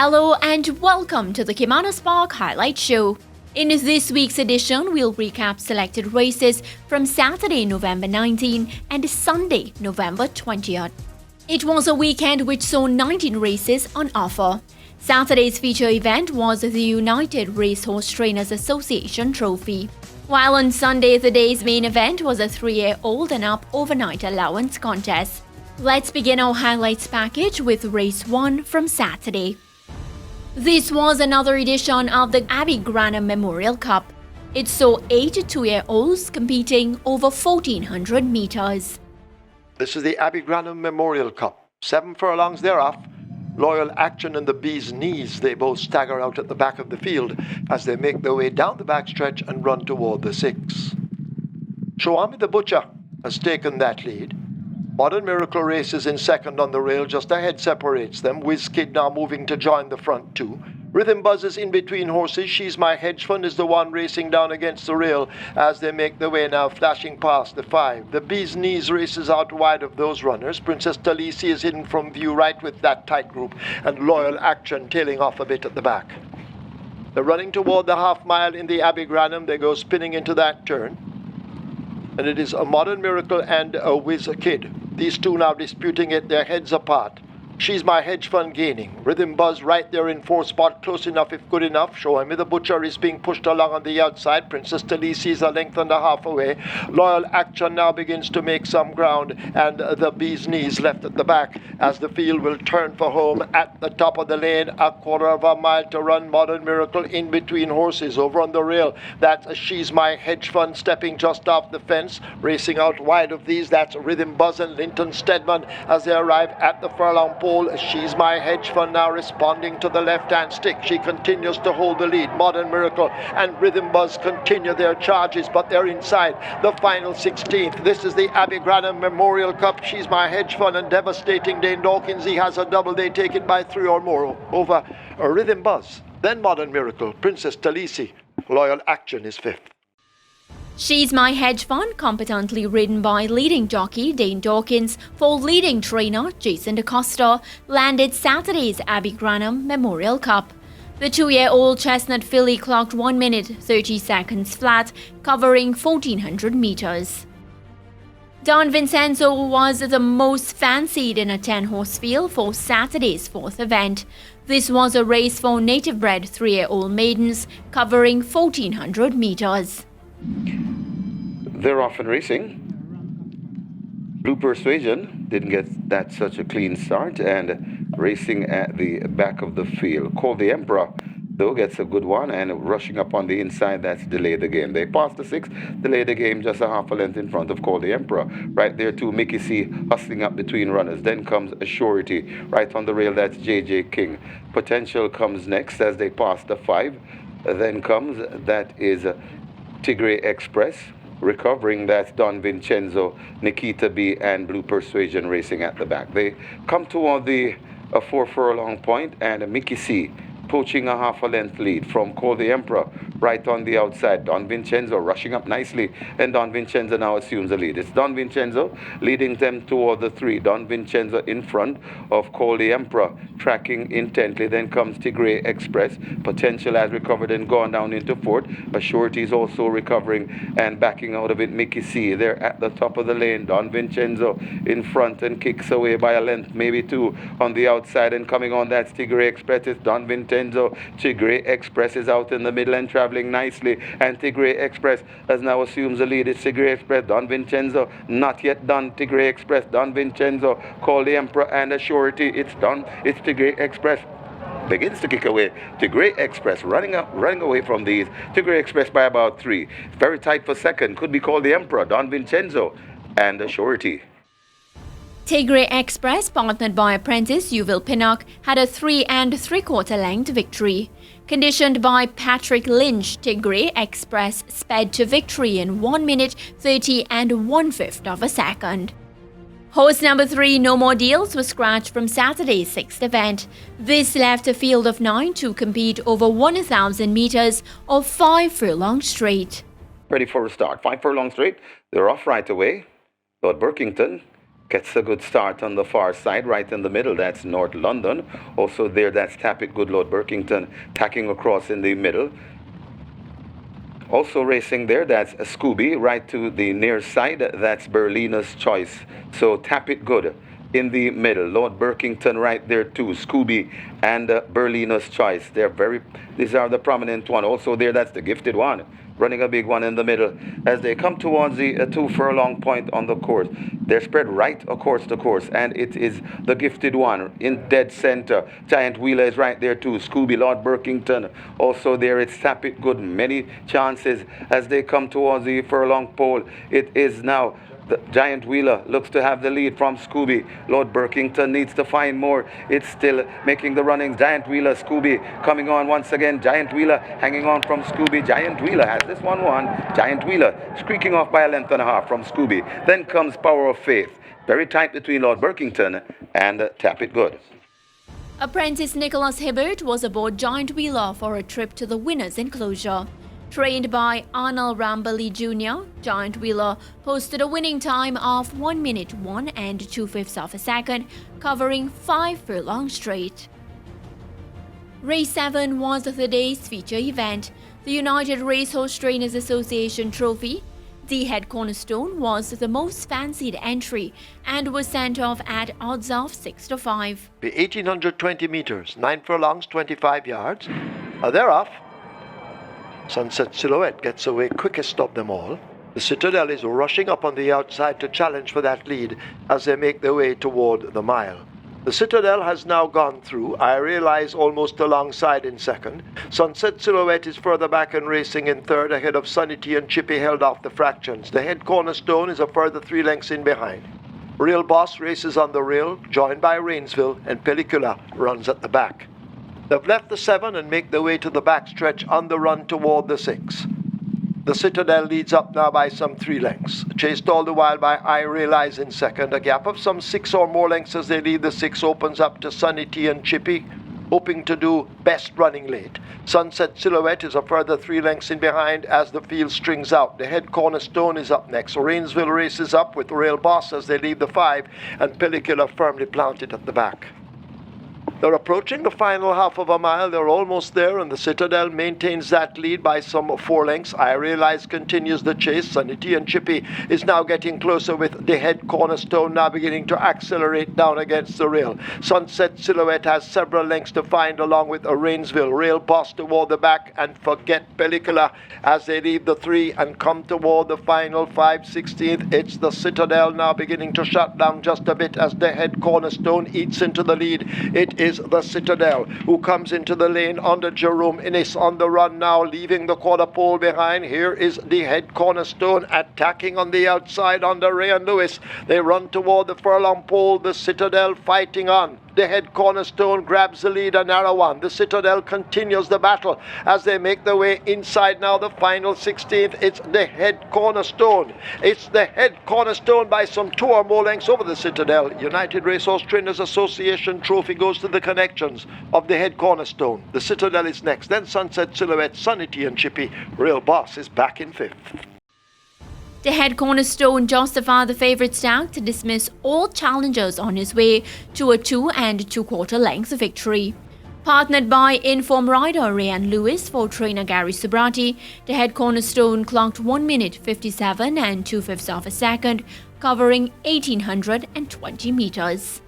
Hello and welcome to the Caymanas Park Highlight Show. In this week's edition, we'll recap selected races from Saturday, November 19 and Sunday, November 20th. It was a weekend which saw 19 races on offer. Saturday's feature event was the United Racehorse Trainers Association Trophy, while on Sunday the day's main event was a 3-year-old and up overnight allowance contest. Let's begin our highlights package with race 1 from Saturday. This was another edition of the Abbey Granham Memorial Cup. It saw 8 2-year-olds competing over 1,400 meters. This is the Abbey Granham Memorial Cup. 7 furlongs thereof. Loyal Action and the Bee's Knees, they both stagger out at the back of the field as they make their way down the backstretch and run toward the 6. Shawami the Butcher has taken that lead. Modern Miracle races in second on the rail, just ahead separates them. Whiz Kid now moving to join the front two. Rhythm Buzz is in between horses. She's My Hedge Fund is the one racing down against the rail as they make their way now, flashing past the 5. The Bee's Knees races out wide of those runners. Princess Talisi is hidden from view right with that tight group, and Loyal Action tailing off a bit at the back. They're running toward the half mile in the Abbey Granham. They go spinning into that turn, and it is a Modern Miracle and a Whiz Kid. These two now disputing it, their heads apart. She's My Hedge Fund gaining. Rhythm Buzz right there in 4th spot, close enough if good enough. Shawami the Butcher is being pushed along on the outside. Princess Talisi is a length and a half away. Loyal Action now begins to make some ground, and the Bee's Knees left at the back as the field will turn for home at the top of the lane. A quarter of a mile to run. Modern Miracle in between horses over on the rail. That's She's My Hedge Fund stepping just off the fence. Racing out wide of these, that's Rhythm Buzz and Linton Stedman as they arrive at the furlong pole. She's My Hedge Fund now responding to the left-hand stick. She continues to hold the lead. Modern Miracle and Rhythm Buzz continue their charges, but they're inside the final 16th. This is the Abbey Granham Memorial Cup. She's My Hedge Fund and devastating Dane Dawkins. He has a double. They take it by 3 or more over Rhythm Buzz. Then Modern Miracle, Princess Talisi. Loyal Action is 5th. She's My Hedge Fund, competently ridden by leading jockey Dane Dawkins for leading trainer Jason DaCosta, landed Saturday's Abbey Granham Memorial Cup. The 2-year-old chestnut filly clocked 1 minute 30 seconds flat, covering 1,400 meters. Don Vincenzo was the most fancied in a 10-horse field for Saturday's 4th event. This was a race for native-bred 3-year-old maidens, covering 1,400 meters. They're off and racing. Blue Persuasion didn't get that such a clean start and racing at the back of the field. Call the Emperor, though, gets a good one and rushing up on the inside, that's Delay the Game. They passed the 6, Delay the Game just a half a length in front of Call the Emperor. Right there too, Mickey C hustling up between runners. Then comes a Surety. Right on the rail, that's JJ King. Potential comes next as they pass the 5. Then comes, that is Tigre Express. Recovering, that's Don Vincenzo, Nikita B, and Blue Persuasion racing at the back. They come toward the 4 furlong point, and Mickey C poaching a half a length lead from Call the Emperor right on the outside. Don Vincenzo rushing up nicely, and Don Vincenzo now assumes the lead. It's Don Vincenzo leading them toward the 3. Don Vincenzo in front of Call the Emperor, tracking intently. Then comes Tigray Express. Potential has recovered and gone down into 4th. A Surety is also recovering and backing out of it. Mickey C, they're at the top of the lane. Don Vincenzo in front and kicks away by a length, maybe 2 on the outside, and coming on, that's Tigray Express. It's Don Vincenzo. Tigray Express is out in the middle and traveling nicely, and Tigray Express has now assumes the lead. It's Tigray Express, Don Vincenzo, not yet done. Tigray Express, Don Vincenzo, Call the Emperor, and a Surety. It's done. It's Tigray Express. Begins to kick away. Tigray Express running away from these. Tigray Express by about 3. Very tight for second. Could be Called the Emperor, Don Vincenzo, and a Surety. Tigray Express, partnered by apprentice Yuval Pinnock, had a 3 3/4 length victory. Conditioned by Patrick Lynch, Tigray Express sped to victory in 1 minute 30 1/5 of a second. Horse number 3, No More Deals, was scratched from Saturday's 6th event. This left a field of 9 to compete over 1,000 meters or 5 furlongs straight. Ready for a start. 5 furlongs straight. They're off right away. Lord Burkington gets a good start on the far side, right in the middle. That's North London. Also there, that's Tap It Good Lord Berkington tacking across in the middle. Also racing there, that's Scooby. Right to the near side, that's Berlina's Choice. So Tap It Good in the middle. Lord Berkington right there too. Scooby and Berlina's Choice. These are the prominent one. Also there, that's the Gifted One, running a big one in the middle. As they come towards the 2 furlong point on the course, they're spread right across the course, and it is the Gifted One in dead center. Giant Wheeler is right there too. Scooby, Lord Berkington. Also there, it's Tap It Good. Many chances as they come towards the furlong pole. It is now the Giant Wheeler looks to have the lead from Scooby. Lord Berkington needs to find more. It's still making the runnings. Giant Wheeler, Scooby coming on once again. Giant Wheeler hanging on from Scooby. Giant Wheeler has this one won. Giant Wheeler squeaking off by a length and a half from Scooby. Then comes Power of Faith. Very tight between Lord Berkington and Tap It Good. Apprentice Nicholas Hibbert was aboard Giant Wheeler for a trip to the winner's enclosure. Trained by Arnold Rambali Jr., Giant Wheeler posted a winning time of 1 minute 1 2/5 of a second, covering 5 furlongs straight. Race 7 was the day's feature event. The United Racehorse Trainers Association Trophy. The Head Cornerstone was the most fancied entry and was sent off at odds of 6 to 5. Be 1820 meters, 9 furlongs, 25 yards. They're off. Sunset Silhouette gets away quickest of them all. The Citadel is rushing up on the outside to challenge for that lead as they make their way toward the mile. The Citadel has now gone through. I Realize almost alongside in second. Sunset Silhouette is further back and racing in third, ahead of Sunny T and Chippy held off the fractions. The Head Cornerstone is a further 3 lengths in behind. Real Boss races on the rail, joined by Rainsville, and Pellicula runs at the back. They've left the 7 and make their way to the backstretch on the run toward the 6. The Citadel leads up now by some 3 lengths, chased all the while by I Realize in second. A gap of some 6 or more lengths as they leave the 6 opens up to Sunny T and Chippy, hoping to do best running late. Sunset Silhouette is a further 3 lengths in behind as the field strings out. The Head Cornerstone is up next. Rainsville races up with Real Boss as they leave the 5, and Pellicula firmly planted at the back. They're approaching the final half of a mile. They're almost there, and the Citadel maintains that lead by some 4 lengths. I Realize continues the chase. Sunny T and Chippy is now getting closer with the Head Cornerstone now beginning to accelerate down against the rail. Sunset Silhouette has several lengths to find along with a Rainsville. Real Boss toward the back, and forget Pellicula as they leave the 3 and come toward the final 5/16. It's the Citadel now beginning to shut down just a bit as the Head Cornerstone eats into the lead. It is the Citadel who comes into the lane under Jerome Innes on the run now, leaving the quarter pole behind. Here is the Head Cornerstone attacking on the outside under Ray and Lewis. They run toward the furlong pole. The Citadel fighting on. The Head Cornerstone grabs the lead, a narrow one. The Citadel continues the battle as they make their way inside now the final 16th. It's the Head Cornerstone. It's the Head Cornerstone by some 2 or more lengths over the Citadel. United Racehorse Trainers Association Trophy goes to the connections of the Head Cornerstone. The Citadel is next, then Sunset Silhouette, Sunny T and Chippy. Real Boss is back in 5th. The Head Cornerstone justified the favourite stack to dismiss all challengers on his way to a 2 2/4 length victory. Partnered by informed rider Ryan Lewis for trainer Gary Subrati, the Head Cornerstone clocked 1 minute 57 2/5 of a second, covering 1,820 meters.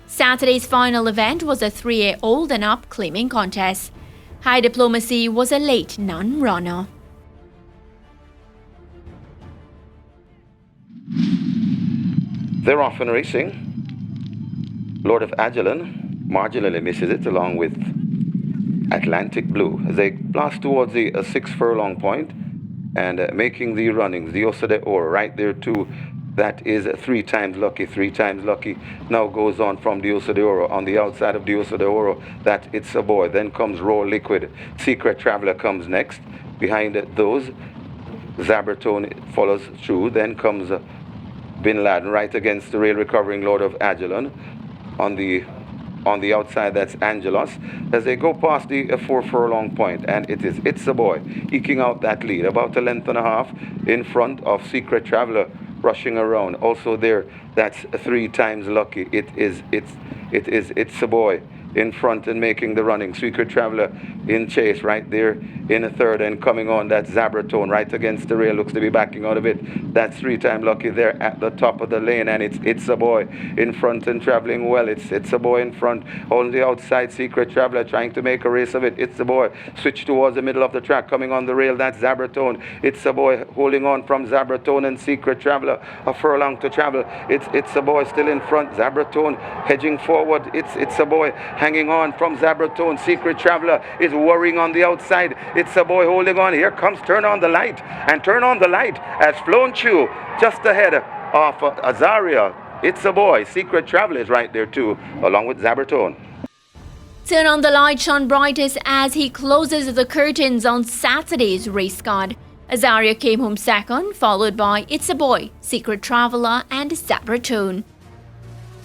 Saturday's final event was a 3A old and up claiming contest. High Diplomacy was a late non-runner. They're off and racing. Lord of Aguilon marginally misses it along with Atlantic Blue as they blast towards the 6 furlong point and making the runnings. The Osa de Oro right there too. That is 3 times lucky. 3 times lucky now goes on from the Osa de Oro. On the outside of the Osa de Oro, that It's a Boy. Then comes Raw Liquid. Secret Traveler comes next. Behind those, Zabertone follows through. Then comes Bin Laden right against the rail recovering Lord of Aguilon. On the outside, that's Angelos as they go past the 4 furlong point, and it is It's a Boy eking out that lead about a length and a half in front of Secret Traveler rushing around. Also there, that's 3 times lucky. It's a boy in front and making the running. Secret Traveler in chase right there in a third and coming on. That's Zabratone right against the rail, looks to be backing out of it. That's 3 times lucky there at the top of the lane, and it's a boy in front and traveling well. It's a boy in front on the outside. Secret Traveler trying to make a race of it. It's a boy switch towards the middle of the track, coming on the rail. That's Zabratone. It's a boy holding on from Zabratone and Secret Traveler. A furlong to travel. It's a boy still in front. Zabratone hedging forward. It's a boy hanging on from Zabratone. Secret Traveler is worrying on the outside. It's a boy holding on. Here comes Turn On the Light, and Turn On the Light has flown through just ahead of Azaria. It's a boy. Secret Traveler is right there too, along with Zabratone. Turn On the Light shone brightest as he closes the curtains on Saturday's race card. Azaria came home second, followed by It's a Boy, Secret Traveler and Zabratone.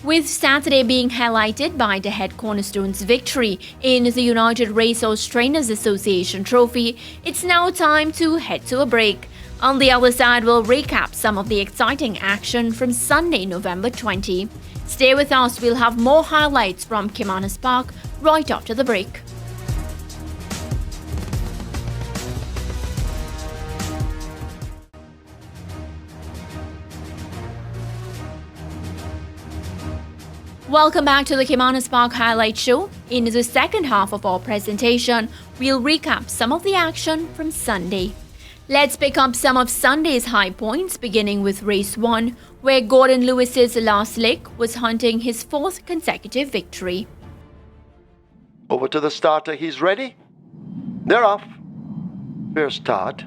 With Saturday being highlighted by the head cornerstone's victory in the United Racehorse Trainers Association Trophy, it's now time to head to a break. On the other side, we'll recap some of the exciting action from Sunday, November 20. Stay with us, we'll have more highlights from Caymanas Park right after the break. Welcome back to the Caymanas Park Highlight Show. In the second half of our presentation, we'll recap some of the action from Sunday. Let's pick up some of Sunday's high points, beginning with Race 1, where Gordon Lewis's Last Lick was hunting his 4th consecutive victory. Over to the starter, he's ready. They're off. Fair start.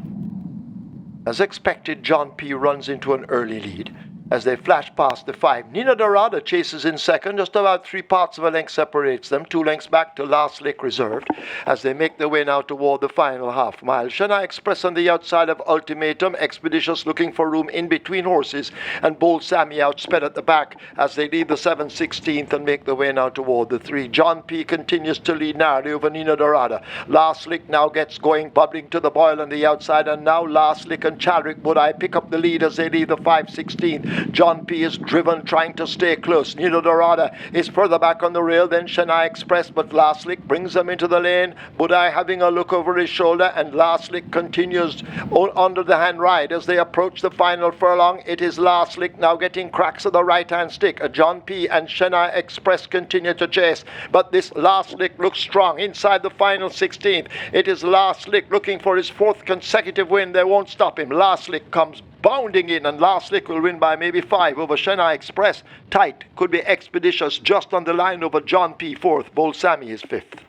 As expected, John P. runs into an early lead. As they flash past the 5, Nina Dorada chases in second. Just about 3 parts of a length separates them. 2 lengths back to Last Lick reserved. As they make their way now toward the final half mile, Shana Express on the outside of Ultimatum. Expeditious looking for room in between horses. And Bold Sammy outsped at the back as they lead the 7/16th and make their way now toward the 3. John P. continues to lead narrowly over Nina Dorada. Last Lick now gets going, bubbling to the boil on the outside. And now Last Lick and Chadwick Budai pick up the lead as they lead the 5/16th. John P. is driven, trying to stay close. Nina Dorada is further back on the rail than Shana Express, but Last Lick brings them into the lane. Budai having a look over his shoulder, and Last Lick continues under the hand ride as they approach the final furlong. It is Last Lick now getting cracks of the right-hand stick. John P. and Shana Express continue to chase, but this Last Lick looks strong inside the final 16th. It is Last Lick looking for his 4th consecutive win. They won't stop him. Last Lick comes bounding in, and Last Lick will win by maybe 5 over Shana Express. Tight, could be Expeditious just on the line over John P. 4th. Bold Sammy is 5th.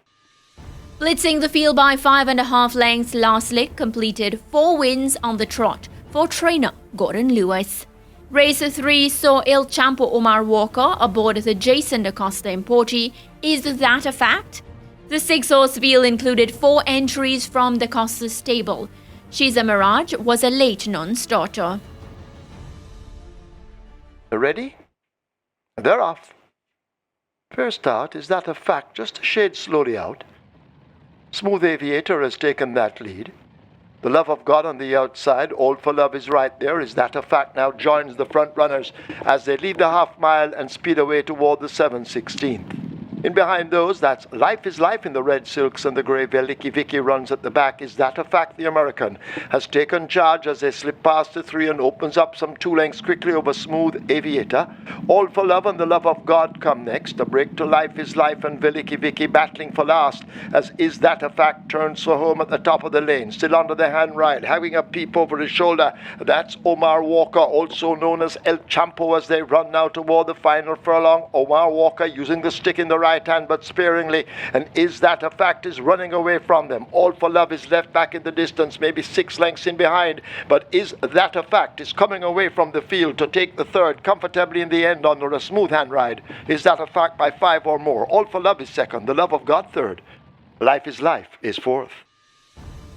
Blitzing the field by 5.5 lengths, Last Lick completed 4 wins on the trot for trainer Gordon Lewis. Race 3 saw Il Champo Omar Walker aboard the Jason DaCosta Importi. Is that a fact? The 6-horse field included 4 entries from DaCosta's stable. Shiza Mirage was a late non-starter. They're ready? They're off. Fair start. Is that a fact? Just a shade slowly out. Smooth Aviator has taken that lead. The Love of God on the outside. All for Love is right there. Is that a fact? Now joins the front runners as they leave the half mile and speed away toward the 7/16th. In behind those, that's Life is Life in the red silks and the grey. Veliki Vicky runs at the back. Is that a fact? The American has taken charge as they slip past the 3 and opens up some 2 lengths quickly over Smooth Aviator. All for Love and the Love of God come next. A break to Life is Life and Veliki Vicky battling for last as Is That a Fact turns for home at the top of the lane. Still under the hand ride, having a peep over his shoulder. That's Omar Walker, also known as El Champo, as they run now toward the final furlong. Omar Walker using the stick in the right hand but sparingly, and Is That a Fact is running away from them. All for Love is left back in the distance, maybe 6 lengths in behind, but Is That a Fact is coming away from the field to take the 3rd comfortably in the end under a smooth hand ride. Is That a Fact by 5 or more. All for Love is 2nd, the Love of God 3rd. Life is Life is 4th.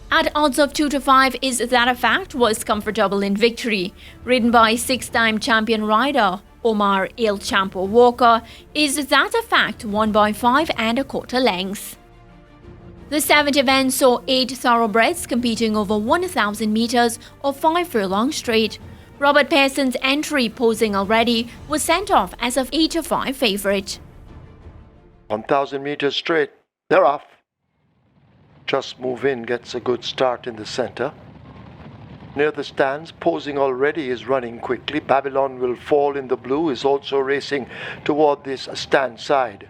At odds of 2-5, Is That a Fact was comfortable in victory. Ridden by 6-time champion rider Omar Il Champo Walker, Is That a Fact won by 5.25 lengths. The 7th event saw 8 thoroughbreds competing over 1,000 meters or 5 furlongs straight. Robert Pearson's entry, posing already, was sent off as a 8-5 favourite. 1,000 meters straight, they're off. Just Move In gets a good start in the center. Near the stands, posing already, is running quickly. Babylon Will Fall in the blue is also racing toward this stand side.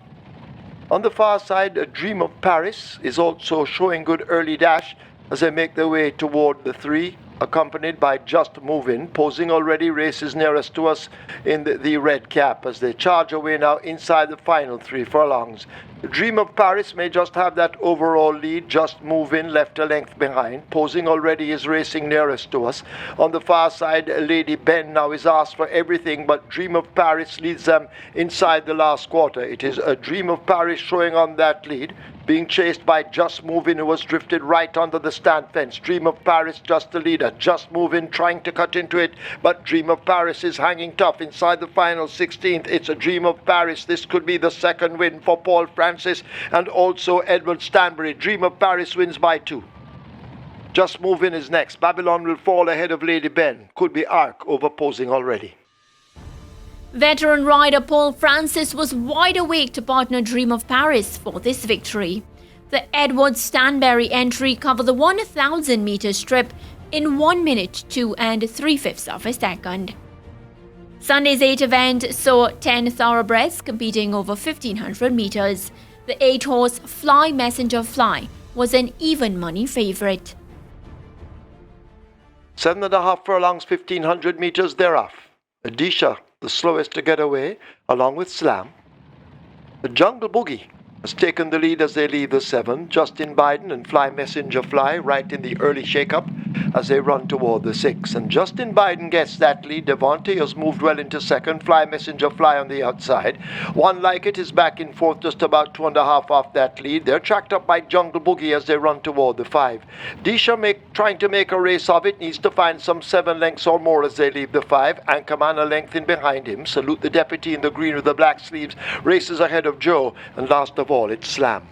On the far side, A Dream of Paris is also showing good early dash as they make their way toward the 3, accompanied by Just Move In. Posing already races nearest to us in the red cap as they charge away now inside the final 3 furlongs. The Dream of Paris may just have that overall lead. Just Move In left a length behind. Posing already is racing nearest to us. On the far side, Lady Ben now is asked for everything, but Dream of Paris leads them inside the last quarter. It is A Dream of Paris showing on that lead, being chased by Just Move In, who was drifted right under the stand fence. Dream of Paris just the leader. Just Move In trying to cut into it, but Dream of Paris is hanging tough inside the final 16th. It's A Dream of Paris. This could be the second win for Paul Francis and also Edward Stanbury. Dream of Paris wins by 2. Just Move In is next. Babylon Will Fall ahead of Lady Ben. Could be Arc over Posing already. Veteran rider Paul Francis was wide awake to partner Dream of Paris for this victory. The Edward Stanbury entry covered the 1,000 meter strip in 1 minute 2 3/5 of a second. Sunday's 8th event saw 10 thoroughbreds competing over 1,500 meters. The 8-horse Fly Messenger Fly was an even money favourite. 7.5 furlongs, 1,500 meters, they're off. Adisha, the slowest to get away, along with Slam. The Jungle Boogie has taken the lead as they leave the 7. Justin Biden and Fly Messenger Fly right in the early shake-up as they run toward the 6. And Justin Biden gets that lead. Devontae has moved well into second. Fly Messenger Fly on the outside. One Like It is back in fourth, just about 2.5 off that lead. They're tracked up by Jungle Boogie as they run toward the 5. Disha trying to make a race of it, needs to find some 7 lengths or more as they leave the 5. Anchorman a length in behind him. Salute the Deputy in the green with the black sleeves races ahead of Joe. And last of all, it's Slam.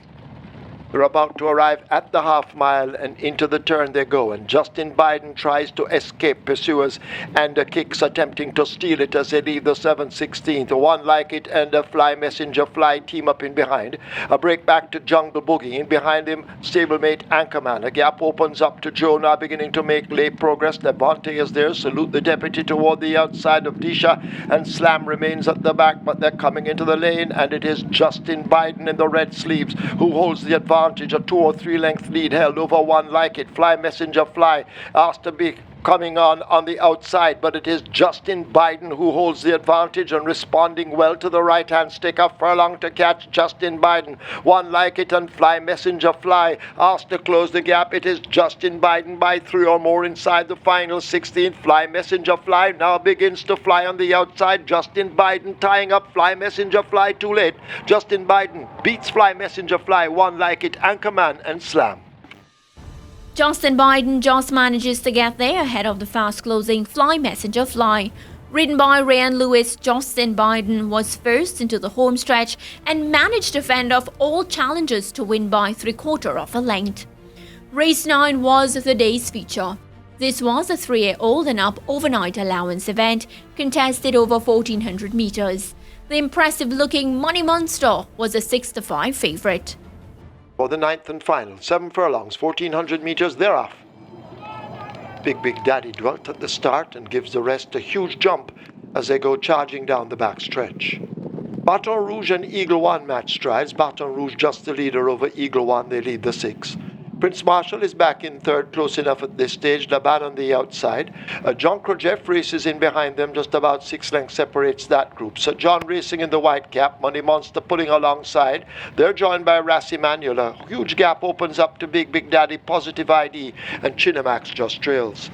They're about to arrive at the half mile and into the turn they go, and Justin Biden tries to escape pursuers and kicks attempting to steal it as they leave the 7/16th. One Like It and a Fly Messenger Fly team up in behind. A break back to Jungle Boogie. In behind him, stablemate Anchorman. A gap opens up to Joe, now beginning to make late progress. Devontae is there. Salute the Deputy toward the outside of Disha, and Slam remains at the back, but they're coming into the lane, and it is Justin Biden in the red sleeves who holds the advantage. A 2 or 3 length lead held over One Like It. Fly Messenger Fly asked to be coming on the outside, but it is Justin Biden who holds the advantage and responding well to the right-hand stick. A furlong to catch Justin Biden. One Like It and Fly Messenger Fly asked to close the gap. It is Justin Biden by 3 or more inside the final 16th. Fly Messenger Fly now begins to fly on the outside. Justin Biden tying up Fly Messenger Fly too late. Justin Biden beats Fly Messenger Fly, One Like It, Anchorman and Slam. Justin Biden just manages to get there ahead of the fast-closing Fly Messenger Fly. Ridden by Ryan Lewis, Justin Biden was first into the home stretch and managed to fend off all challengers to win by 3/4 of a length. Race 9 was the day's feature. This was a 3-year-old and up overnight allowance event contested over 1,400 meters. The impressive-looking Money Monster was a 6-5 favourite. For the 9th and final, 7 furlongs, 1,400 meters, they're off. Big Daddy dwelt at the start and gives the rest a huge jump as they go charging down the back stretch. Baton Rouge and Eagle One match strides. Baton Rouge just the leader over Eagle One. They lead the 6. Prince Marshall is back in third, close enough at this stage. Laban on the outside. John Krojeff races in behind them. Just about 6 lengths separates that group. Sir John racing in the white cap. Money Monster pulling alongside. They're joined by Rassi Manuel. A huge gap opens up to Big Daddy, Positive ID, and Chinamax just trails.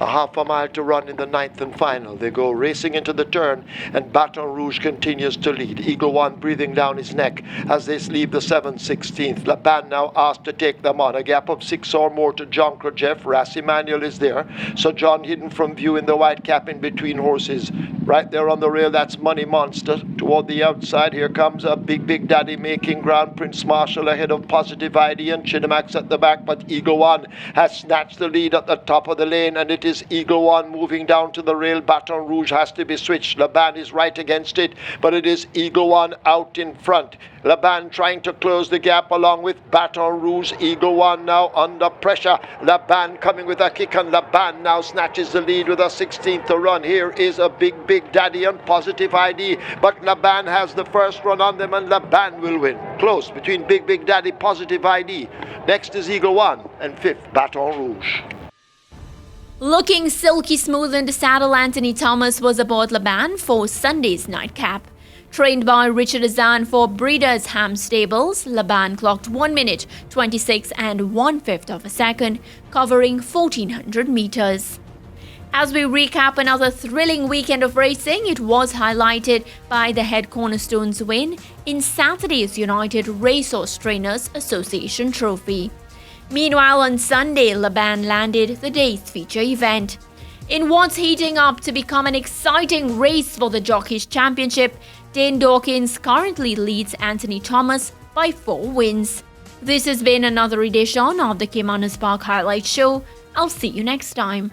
A half a mile to run in the 9th and final. They go racing into the turn, and Baton Rouge continues to lead. Eagle One breathing down his neck as they leave the 7/16th. Laban now asked to take them on. A gap of 6 or more to John Krojeff. Rassi Manuel is there. So John hidden from view in the white cap in between horses. Right there on the rail, that's Money Monster. Toward the outside, here comes a Big Daddy making ground. Prince Marshall ahead of Positive ID and Chinamax at the back, but Eagle One has snatched the lead at the top of the lane, and it is Eagle One moving down to the rail. Baton Rouge has to be switched. Laban is right against it, but it is Eagle One out in front. Laban trying to close the gap along with Baton Rouge. Eagle One now under pressure. Laban coming with a kick, and Laban now snatches the lead with a 16th to run. Here is a Big Daddy on Positive ID, but Laban has the first run on them, and Laban will win. Close between Big Daddy, Positive ID. Next is Eagle One, and fifth, Baton Rouge. Looking silky smooth in the saddle, Anthony Thomas was aboard Laban for Sunday's nightcap. Trained by Richard Azan for Breeders' Ham Stables, Laban clocked 1 minute 26 and 1/5 of a second, covering 1,400 meters. As we recap another thrilling weekend of racing, it was highlighted by the Head Cornerstones win in Saturday's United Racehorse Trainers Association Trophy. Meanwhile, on Sunday, Laban landed the day's feature event. In what's heating up to become an exciting race for the Jockeys Championship, Dane Dawkins currently leads Anthony Thomas by 4 wins. This has been another edition of the Caymanas Park Highlight Show. I'll see you next time.